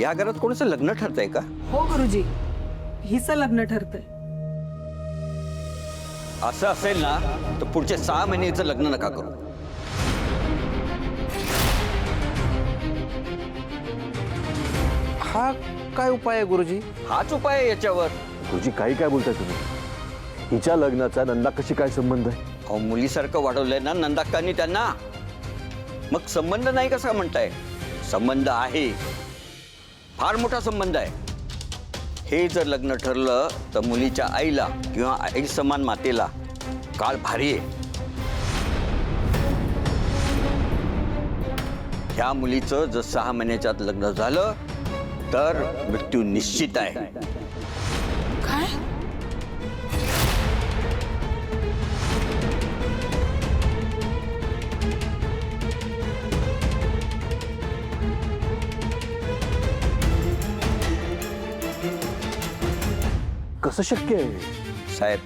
या घरात कोणाचं लग्न ठरतंय का? हो गुरुजी, हिचं लग्न ठरतंय. असं असेल ना तर पुढचे 6 महिन्याचं लग्न नका करू. हा काय उपाय आहे गुरुजी? हाच उपाय आहे याच्यावर. गुरुजी काही काय बोलताय तुम्ही? हिच्या लग्नाचा नंदा कशी काय संबंध आहे? अहो, मुलीसारखं वाढवलंय ना नंदाक्कांनी त्यांना. मग संबंध नाही कसा म्हणताय? संबंध आहे, फार मोठा संबंध आहे. हे जर लग्न ठरलं तर मुलीच्या आईला किंवा आई समान मातेला काळ भारी आहे. ह्या मुलीचं जर 6 महिन्याच्या आत लग्न झालं तर मृत्यू निश्चित आहे. काय? कसं शक्य आहे? साहेब,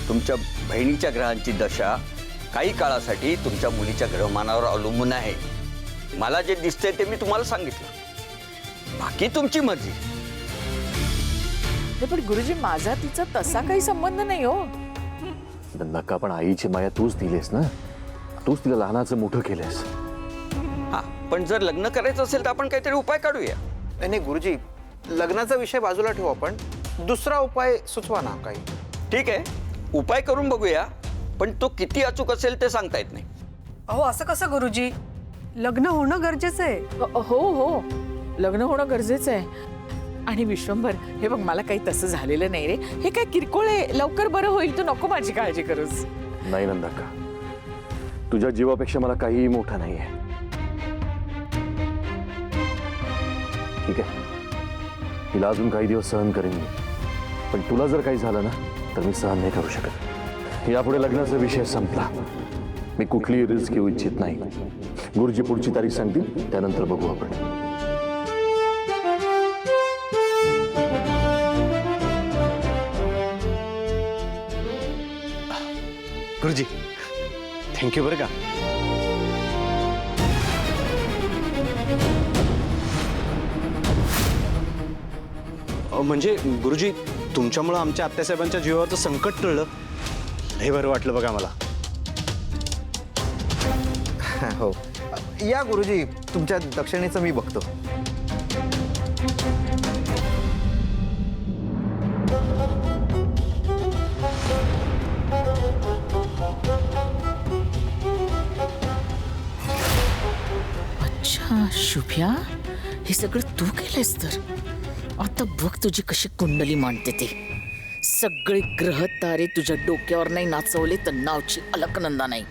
तुमच्या बहिणीच्या ग्रहांची दशा काही काळासाठी तुमच्या मुलीच्या ग्रहमानावर अवलंबून आहे. मला जे दिसतंय ते मी तुम्हाला सांगितलं, बाकी तुमची मर्जी. पण गुरुजी, माझा तिचा तसा काही संबंध नाही हो. नका, पण आईची माया तूच दिलीस ना, तूच तिला लहानाचं मोठं केलंस. हा, पण जर लग्न करायचं असेल तर आपण काहीतरी उपाय काढूया. नाही गुरुजी, लग्नाचा विषय बाजूला ठेवू आपण. दुसरा उपाय सुचवा ना काही. ठीक आहे, उपाय करून बघूया, पण तो किती अचूक असेल ते सांगता येत नाही. अहो असं कसं गुरुजी? लग्न होणं गरजेचं आहे. हो हो, लग्न होणं गरजेचं आहे. आणि विश्वंभर, हे बघ, मला काही तसं झालेलं नाही रे. हे काय किरकोळ आहे, लवकर बरं होईल. तू नको माझी काळजी करूस. नाही नंदाक्का, तुझ्या जीवापेक्षा मला काहीही मोठं नाहीये. ठीक आहे, तिला अजून काही दिवस सहन करेन मी, पण तुला जर काही झालं ना तर मी सहन नाही करू शकत. यापुढे लग्नाचा विषय संपला. मी कुठलीही रिस्क घेऊ इच्छित नाही. गुरुजी पुढची तारीख सांगतील, त्यानंतर बघू आपण. गुरुजी, थँक्यू बरं का. म्हणजे गुरुजी, तुमच्यामुळं आमच्या आत्यासाहेबांच्या जीवावरचं संकट टळलं. हे बरं वाटलं बघा मला. हो या गुरुजी, तुमच्या दक्षिणेचं मी बघतो. अच्छा शुभ्या, हे सगळं तू केलंस तर? आता बघ तुझी कशी कुंडली मांडते ते. सगळे ग्रह तारे तुझ्या डोक्यावर नाही नाचवले तर नावची अलकनंदा नाही.